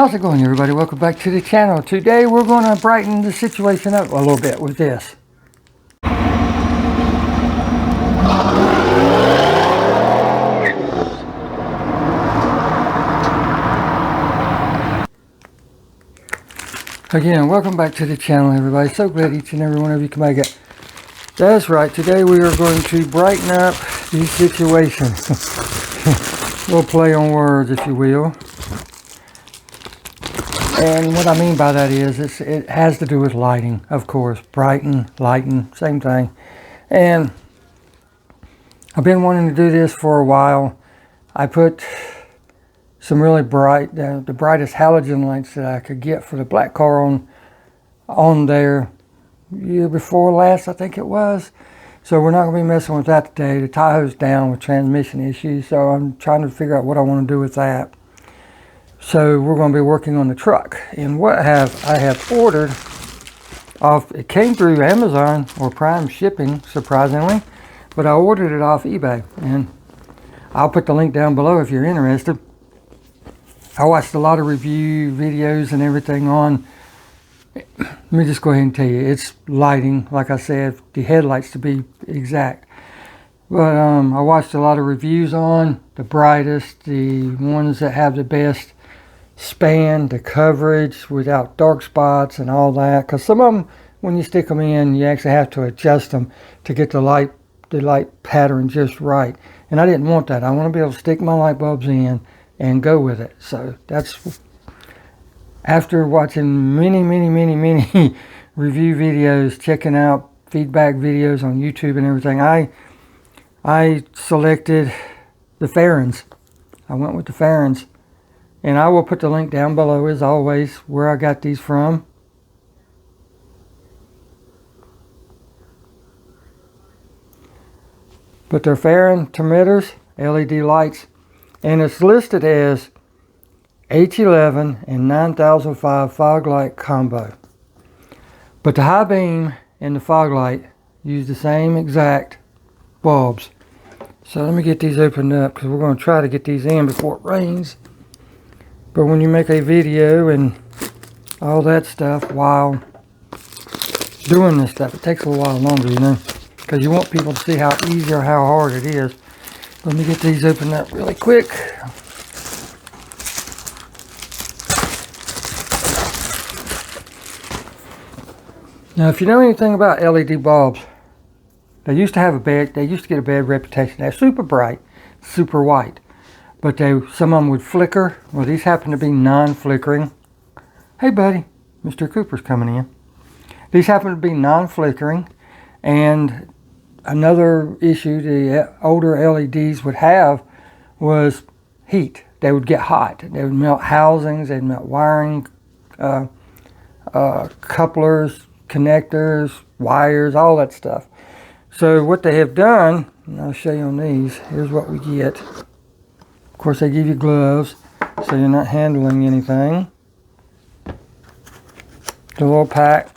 How's it going, everybody? Welcome back to the channel. Today we're going to brighten the situation up a little bit with this. Again, welcome back to the channel, everybody. So glad each and every one of you can make it. That's right. Today we are going to brighten up the situation. We'll play on words, if you will. And what I mean by that is it has to do with lighting, of course. Brighten, lighten, same thing. And I've been wanting to do this for a while. I put some really bright, the brightest halogen lights that I could get for the black car on there year before last, I think it was. So we're not going to be messing with that today. The Tahoe's down with transmission issues, so I'm trying to figure out what I want to do with that. So we're going to be working on the truck. And what I have ordered off, it came through Amazon or Prime shipping, surprisingly, but I ordered it off eBay. And I'll put the link down below if you're interested. I watched a lot of review videos and everything on, let me just go ahead and tell you, it's lighting, like I said, the headlights to be exact. But I watched a lot of reviews on the brightest, the ones that have the best span, the coverage without dark spots and all that. Because some of them, when you stick them in, you actually have to adjust them to get the light pattern just right. And I didn't want that. I want to be able to stick my light bulbs in and go with it. So that's, after watching many review videos, checking out feedback videos on YouTube and everything, I selected the Fahrens. I went with the Fahrens. And I will put the link down below, as always, where I got these from. But they're Fahren Termitor LED lights. And it's listed as H11 and 9005 fog light combo. But the high beam and the fog light use the same exact bulbs. So let me get these opened up, because we're going to try to get these in before it rains. But when you make a video and all that stuff while doing this stuff, it takes a little while longer, you know, because you want people to see how easy or how hard it is. Let me get these opened up really quick. Now, if you know anything about LED bulbs, they used to get a bad reputation. They're super bright, super white. But some of them would flicker. Well, these happen to be non-flickering. Hey, buddy, Mr. Cooper's coming in. These happen to be non-flickering. And another issue the older LEDs would have was heat. They would get hot. They would melt housings. They'd melt wiring, couplers, connectors, wires, all that stuff. So what they have done, and I'll show you on these, here's what we get. Of course, they give you gloves, so you're not handling anything. The little pack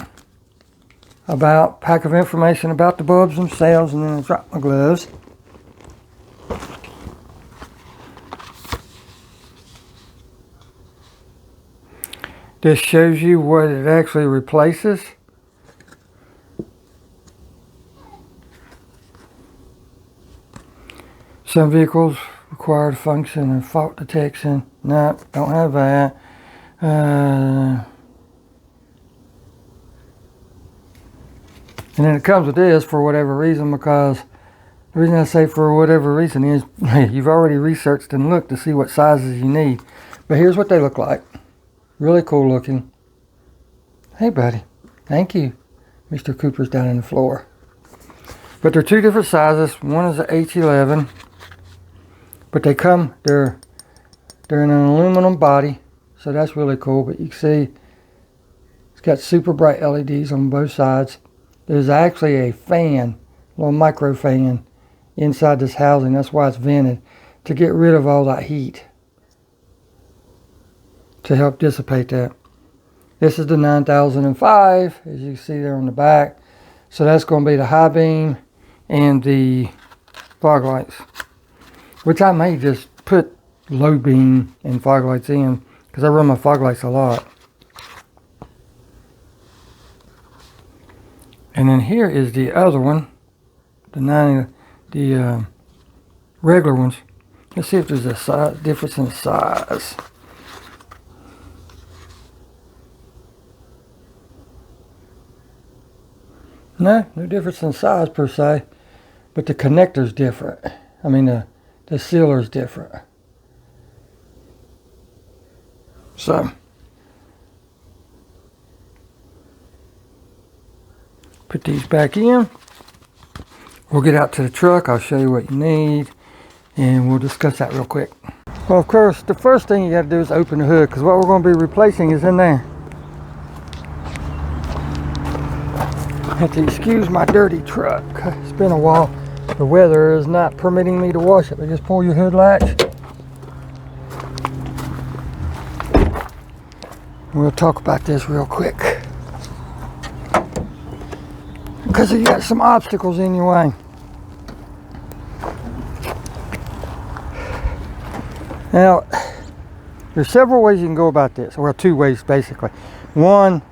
of information about the bulbs themselves, and then I drop my gloves. This shows you what it actually replaces. Some vehicles require to function and fault detection. No, don't have that. And then it comes with this for whatever reason, because the reason I say for whatever reason is you've already researched and looked to see what sizes you need. But here's what they look like. Really cool looking. Hey, buddy. Thank you. Mr. Cooper's down on the floor. But they're two different sizes. One is an H11. But they're in an aluminum body, so that's really cool. But you can see it's got super bright LEDs on both sides. There's actually a fan, a little micro fan inside this housing. That's why it's vented, to get rid of all that heat, to help dissipate that. This is the 9005, as you can see there on the back. So that's going to be the high beam and the fog lights, which I may just put low beam and fog lights in because I run my fog lights a lot. And then here is the other one, the regular ones. Let's see if there's a difference in size. No difference in size per se, but the connector's different. I mean, the sealer's different. So, put these back in. We'll get out to the truck. I'll show you what you need, and we'll discuss that real quick. Well, of course, the first thing you got to do is open the hood, because what we're going to be replacing is in there. Have to excuse my dirty truck. It's been a while. The weather is not permitting me to wash it, but just pull your hood latch. We'll talk about this real quick, because you got some obstacles in your way. Now, there's several ways you can go about this. Well, two ways basically. One,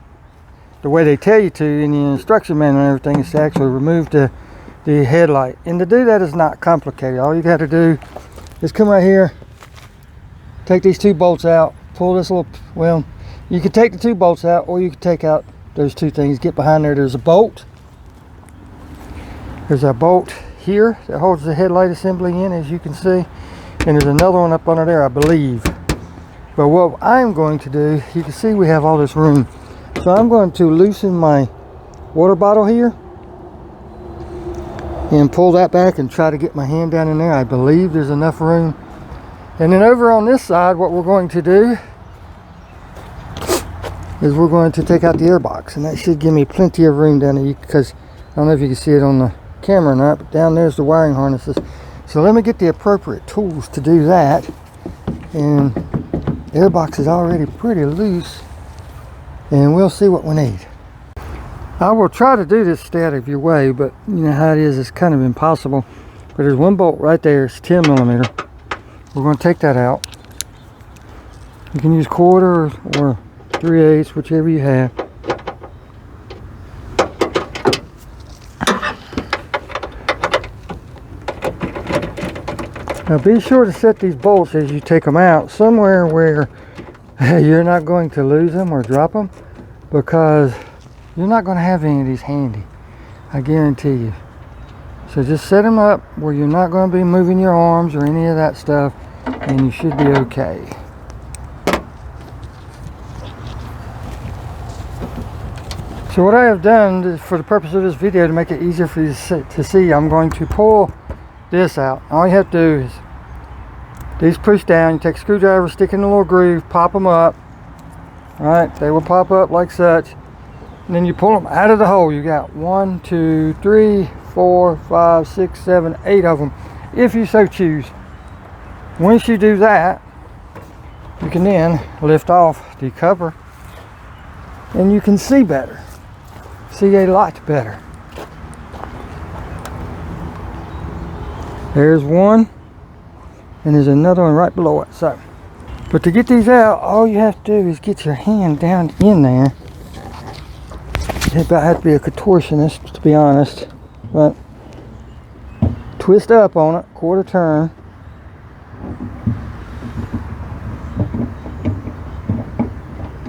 the way they tell you to in the instruction manual and everything, is to actually remove the headlight. And to do that is not complicated. All you got to do is come right here, take these two bolts out, pull this little, well, you can take the two bolts out, or you can take out those two things. Get behind there. There's a bolt. There's a bolt here that holds the headlight assembly in, as you can see. And there's another one up under there, I believe. But what I'm going to do, you can see we have all this room. So I'm going to loosen my water bottle here and pull that back and try to get my hand down in there. I believe there's enough room. And then over on this side, what we're going to do is we're going to take out the air box, and that should give me plenty of room down there, because I don't know if you can see it on the camera or not, but down there's the wiring harnesses. So let me get the appropriate tools to do that. And the air box is already pretty loose, and we'll see what we need. I will try to do this stay out of your way, but you know how it is, it's kind of impossible. But there's one bolt right there, it's 10 millimeter. We're going to take that out. You can use quarter or 3/8, whichever you have. Now be sure to set these bolts as you take them out somewhere where you're not going to lose them or drop them, because you're not going to have any of these handy, I guarantee you. So just set them up where you're not going to be moving your arms or any of that stuff, and you should be okay. So what I have done for the purpose of this video, to make it easier for you to see, I'm going to pull this out. All you have to do is these push down. You take a screwdriver, stick in the little groove, pop them up. All right, they will pop up like such. And then you pull them out of the hole. You got 1, 2, 3, 4, 5, 6, 7, 8 of them, if you so choose. Once you do that, you can then lift off the cover, and you can see better. See a lot better. There's one, and there's another one right below it. So, but to get these out, all you have to do is get your hand down in there. You about have to be a contortionist, to be honest, but twist up on it, quarter turn,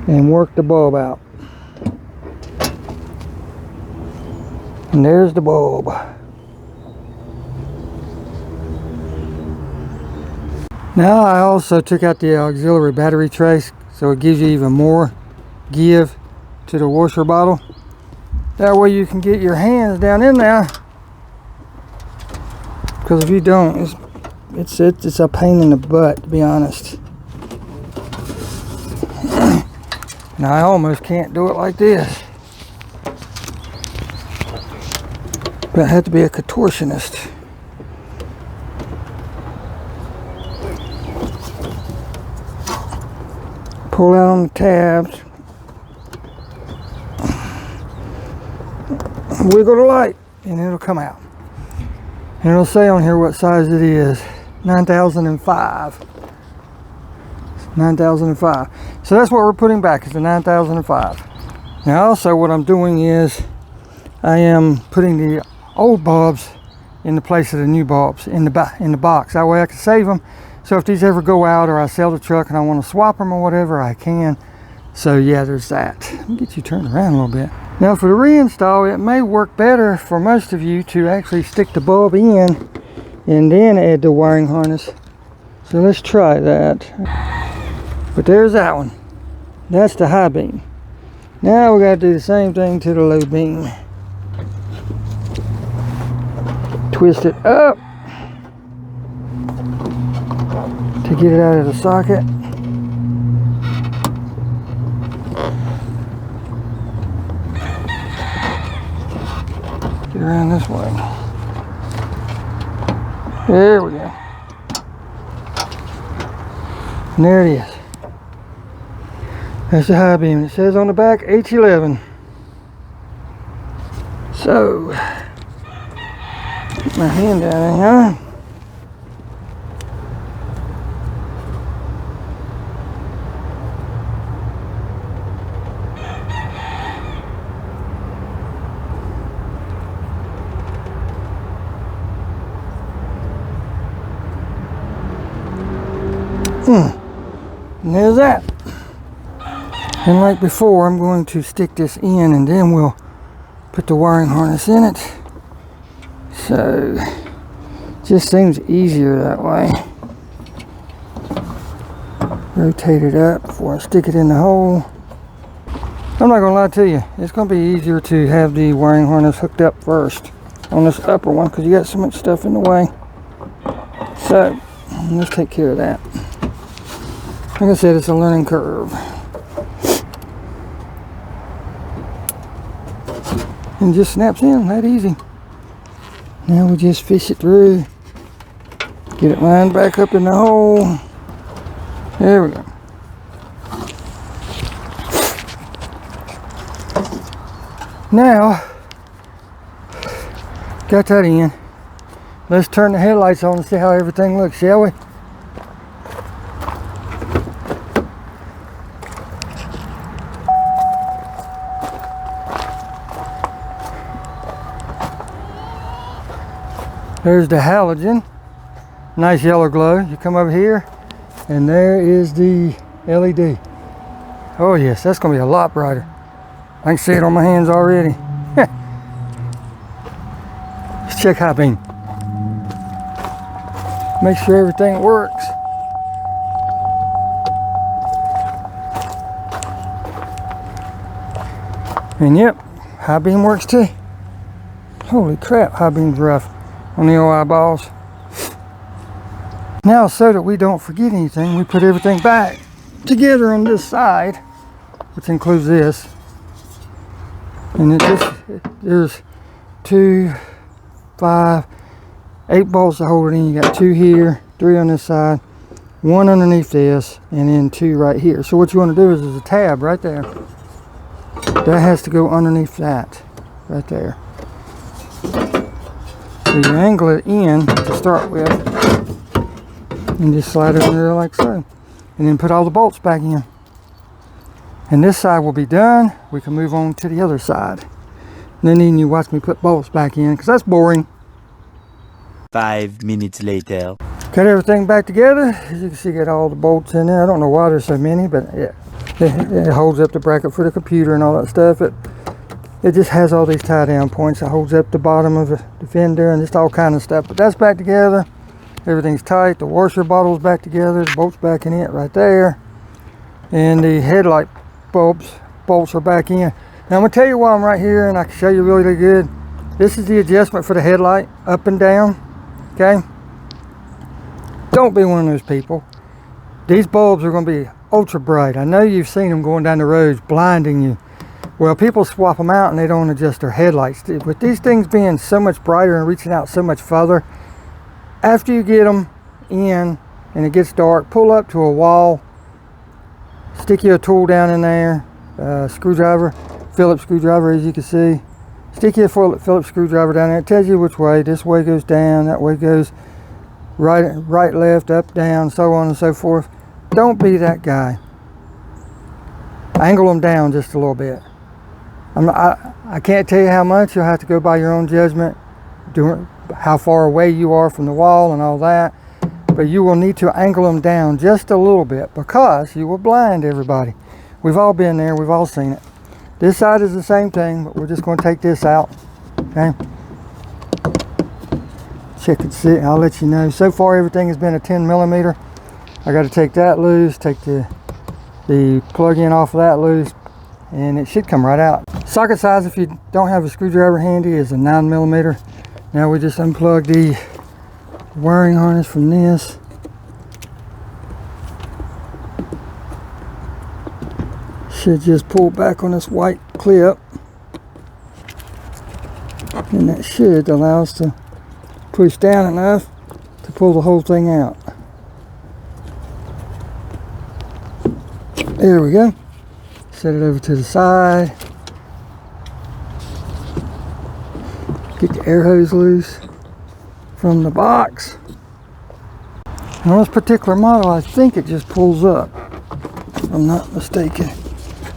and work the bulb out. And there's the bulb. Now I also took out the auxiliary battery trace, so it gives you even more give to the washer bottle. That way you can get your hands down in there, because if you don't, it's a pain in the butt, to be honest. Now I almost can't do it like this, but I have to be a contortionist. Pull out on the tabs, wiggle the light, and it'll come out. And it'll say on here what size it is, 9005. 9005. So that's what we're putting back, is the 9005. Now also what I'm doing is I am putting the old bulbs in the place of the new bulbs in the box. That way I can save them. So if these ever go out or I sell the truck and I want to swap them or whatever, I can. So yeah, there's that. Let me get you turned around a little bit. Now for the reinstall, it may work better for most of you to actually stick the bulb in and then add the wiring harness. So let's try that. But there's that one. That's the high beam. Now we got to do the same thing to the low beam. Twist it up to get it out of the socket. Get around this way. There we go. And there it is. That's the high beam. It says on the back H11. So, put my hand down there, huh? And there's that. And like before, I'm going to stick this in and then we'll put the wiring harness in it. So, just seems easier that way. Rotate it up before I stick it in the hole. I'm not going to lie to you, it's going to be easier to have the wiring harness hooked up first on this upper one because you got so much stuff in the way. So, let's take care of that. Like I said, it's a learning curve. And it just snaps in, that easy. Now we just fish it through. Get it lined back up in the hole. There we go. Now, got that in. Let's turn the headlights on and see how everything looks, shall we? There's the halogen, nice yellow glow. You come over here and there is the LED. Oh yes, that's gonna be a lot brighter. I can see it on my hands already. Let's check high beam. Make sure everything works. And yep, high beam works too. Holy crap, high beam's rough on the old eyeballs. Now, so that we don't forget anything, we put everything back together on this side, which includes this. And there's 2, 5, 8 bolts to hold it in. You got 2 here, 3 on this side, 1 underneath this, and then 2 right here. So what you want to do is there's a tab right there. That has to go underneath that, right there. So you angle it in to start with, and just slide it under there like so. And then put all the bolts back in. And this side will be done. We can move on to the other side. And then you watch me put bolts back in, because that's boring. 5 minutes later. Got everything back together. As you can see, got all the bolts in there. I don't know why there's so many, but yeah, it holds up the bracket for the computer and all that stuff. It just has all these tie down points. It holds up the bottom of the fender and just all kind of stuff. But that's back together. Everything's tight. The washer bottle's back together. The bolt's back in it right there. And the headlight bolts are back in. Now I'm going to tell you why I'm right here, and I can show you really good. This is the adjustment for the headlight, up and down. Okay? Don't be one of those people. These bulbs are going to be ultra bright. I know you've seen them going down the roads, blinding you. Well, people swap them out and they don't adjust their headlights. With these things being so much brighter and reaching out so much further, after you get them in and it gets dark, pull up to a wall, stick your tool down in there, screwdriver, Phillips screwdriver, as you can see. Stick your Phillips screwdriver down there. It tells you which way. This way goes down, that way goes right, left, up, down, so on and so forth. Don't be that guy. Angle them down just a little bit. I can't tell you how much. You'll have to go by your own judgment, doing how far away you are from the wall and all that. But you will need to angle them down just a little bit because you will blind everybody. We've all been there. We've all seen it. This side is the same thing, but we're just going to take this out. Okay. Check and see. I'll let you know. So far, everything has been a 10 millimeter. I got to take that loose. Take the plug-in off of that loose, and it should come right out. Socket size, if you don't have a screwdriver handy, is a 9 millimeter. Now we just unplug the wiring harness from this. Should just pull back on this white clip, and that should allow us to push down enough to pull the whole thing out. There we go. Set it over to the side. Get the air hose loose from the box. On this particular model, I think it just pulls up, if I'm not mistaken.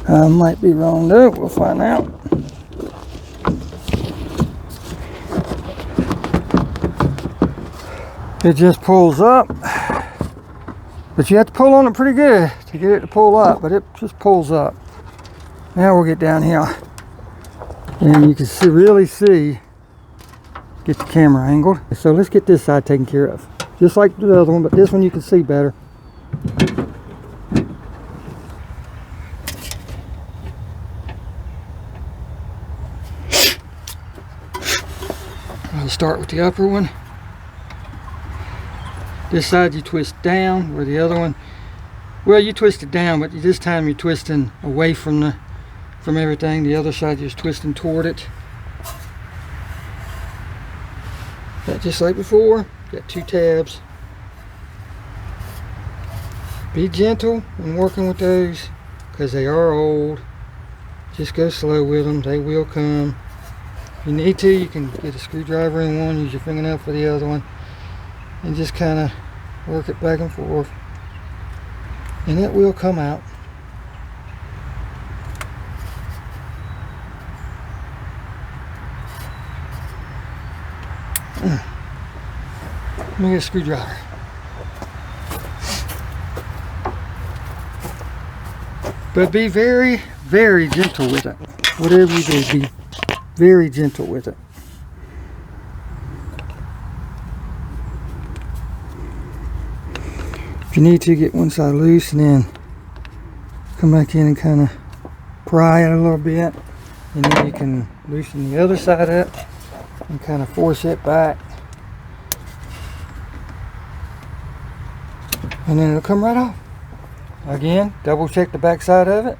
I might be wrong though. We'll find out. It just pulls up, but you have to pull on it pretty good to get it to pull up, but it just pulls up. Now we'll get down here and you can really see, get the camera angled. So let's get this side taken care of, just like the other one, but this one you can see better. I'll start with the upper one. This side you twist down, where the other one, well, you twist it down, but this time you're twisting away from everything. The other side you're twisting toward it. That just like before. Got 2 tabs. Be gentle when working with those, because they are old. Just go slow with them. They will come. If you need to, you can get a screwdriver in one, use your fingernail for the other one, and just kind of work it back and forth, and it will come out. Let me get a screwdriver. But be very, very gentle with it. Whatever you do, be very gentle with it. If you need to, get one side loose and then come back in and kind of pry it a little bit, and then you can loosen the other side up and kind of force it back, and then it'll come right off. Again, double check the back side of it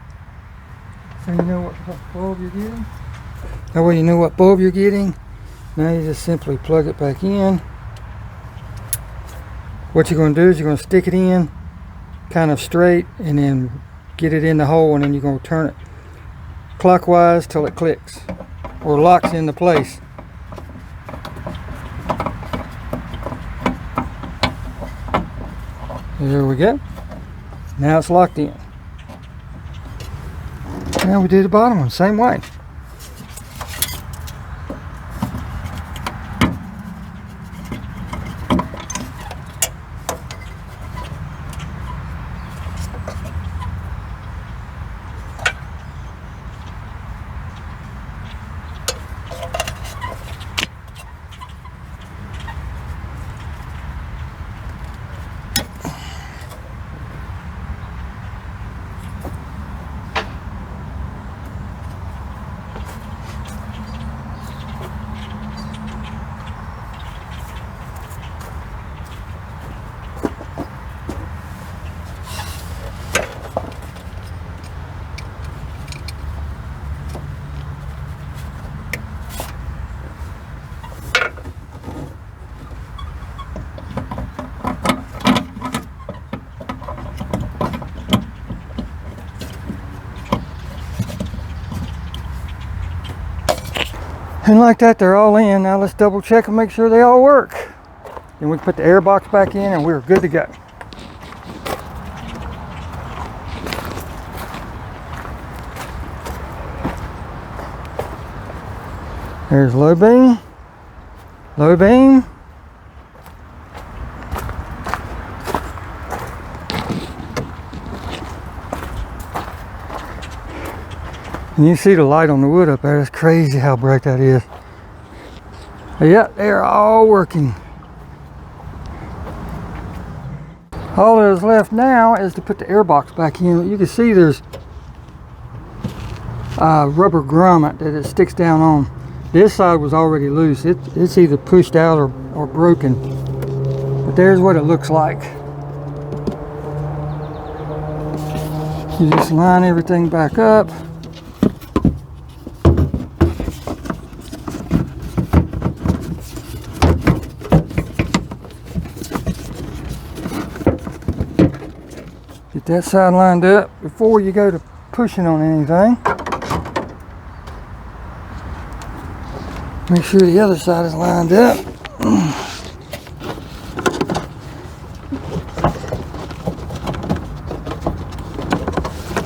so you know what bulb you're getting. That way you know what bulb you're getting. Now you just simply plug it back in. What you're going to do is you're going to stick it in kind of straight and then get it in the hole, and then you're going to turn it clockwise till it clicks or locks into place. There we go. Now it's locked in. Now we do the bottom one, same way. And like that, they're all in. Now let's double check and make sure they all work. Then we can put the air box back in and we're good to go. There's low beam. Low beam. And you see the light on the wood up there. It's crazy how bright that is. Yep, they're all working. All that is left now is to put the air box back in. You can see there's rubber grommet that it sticks down on. This side was already loose. It's either pushed out or broken. But there's what it looks like. You just line everything back up. Get that side lined up before you go to pushing on anything. Make sure the other side is lined up.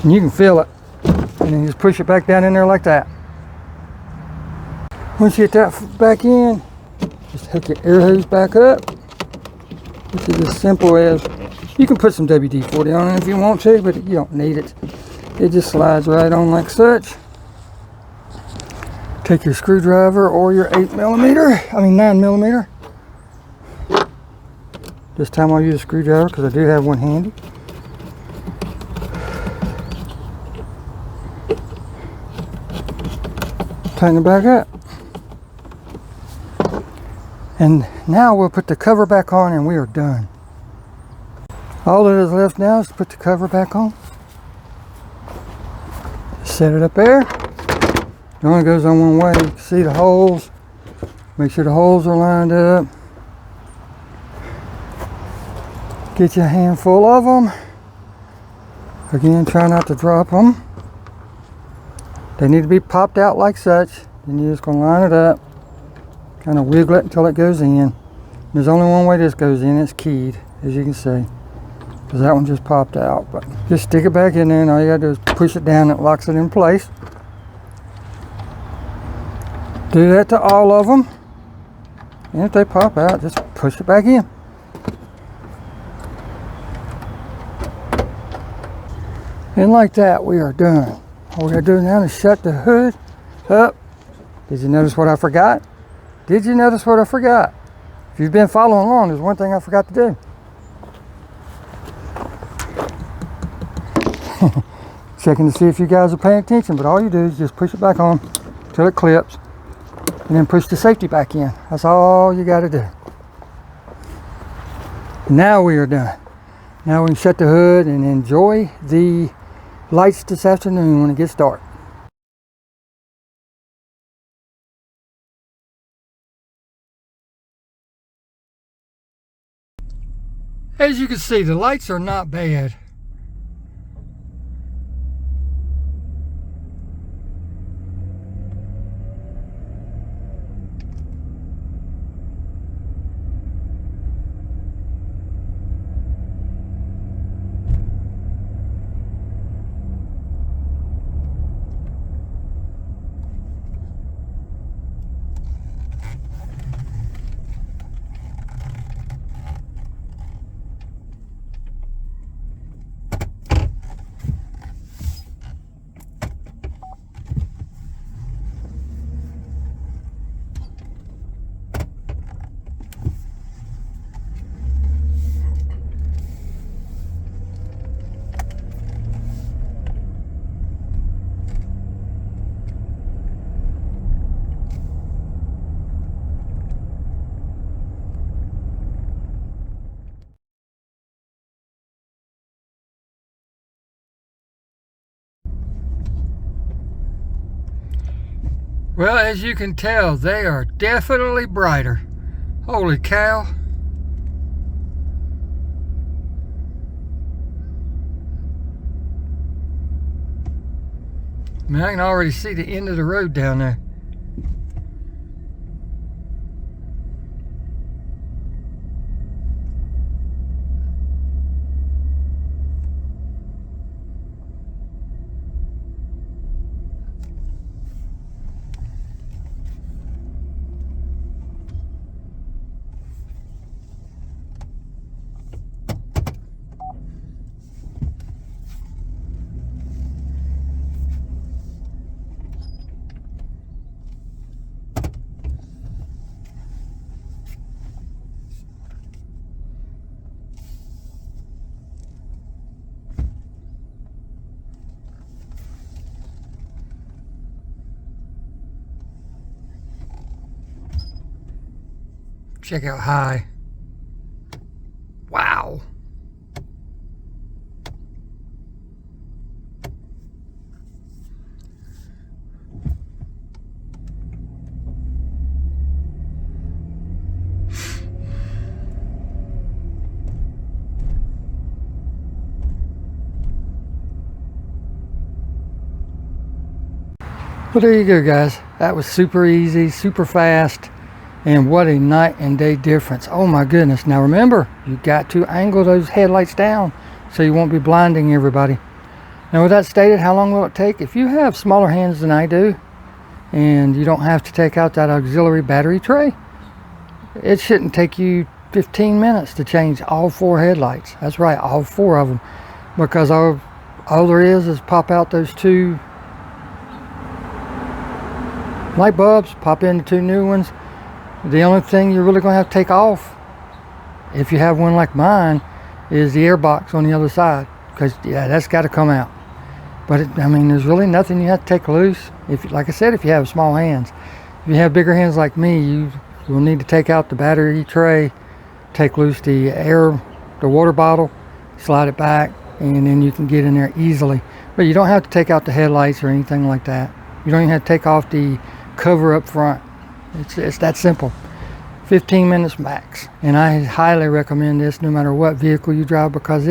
And you can feel it. And then just push it back down in there like that. Once you get that back in, just hook your air hose back up. Which is as simple as, you can put some WD-40 on it if you want to, but you don't need it. It just slides right on like such. Take your screwdriver or your 9mm. This time I'll use a screwdriver because I do have one handy. Tighten it back up. And now we'll put the cover back on and we are done. All that is left now is to put the cover back on. Set it up there. It only goes on one way. You can see the holes. Make sure the holes are lined up. Get you a handful of them. Again, try not to drop them. They need to be popped out like such. Then you're just going to line it up. Kind of wiggle it until it goes in. There's only one way this goes in. It's keyed, as you can see. Because that one just popped out. But just stick it back in there and all you got to do is push it down. It locks it in place. Do that to all of them. And if they pop out, just push it back in. And like that, we are done. All we got to do now is shut the hood up. Did you notice what I forgot? Did you notice what I forgot? If you've been following along, there's one thing I forgot to do. Checking to see if you guys are paying attention, but all you do is just push it back on till it clips and then push the safety back in. That's all you got to do. Now we are done. Now we can shut the hood and enjoy the lights this afternoon when it gets dark. As you can see, the lights are not bad. Well, as you can tell, they are definitely brighter. Holy cow. I mean, I can already see the end of the road down there. Check out high. Wow. Well, there you go, guys. That was super easy, super fast, and what a night and day difference. Oh my goodness. Now remember, you got to angle those headlights down so you won't be blinding everybody. Now with that stated, how long will it take? If you have smaller hands than I do, and you don't have to take out that auxiliary battery tray, it shouldn't take you 15 minutes to change all 4 headlights. That's right, all 4 of them, because all there is pop out those 2 light bulbs, pop in the 2 new ones. The only thing you're really going to have to take off, if you have one like mine, is the air box on the other side, because yeah, that's got to come out. But I mean, there's really nothing you have to take loose. If, like I said, if you have small hands. If you have bigger hands like me, you will need to take out the battery tray, take loose the water bottle, slide it back, and then you can get in there easily. But you don't have to take out the headlights or anything like that. You don't even have to take off the cover up front. It's that simple. 15 minutes max. And I highly recommend this no matter what vehicle you drive, because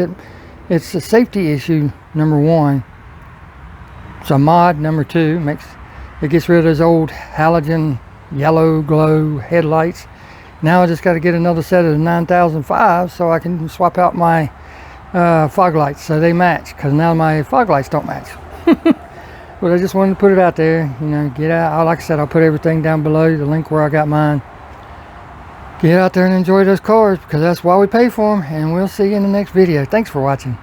it's a safety issue, number 1. It's a mod, number 2. It gets rid of those old halogen yellow glow headlights. Now I just got to get another set of the 9005 so I can swap out my fog lights so they match, because now my fog lights don't match. But I just wanted to put it out there, get out. Like I said, I'll put everything down below, the link where I got mine. Get out there and enjoy those cars, because that's why we pay for them. And we'll see you in the next video. Thanks for watching.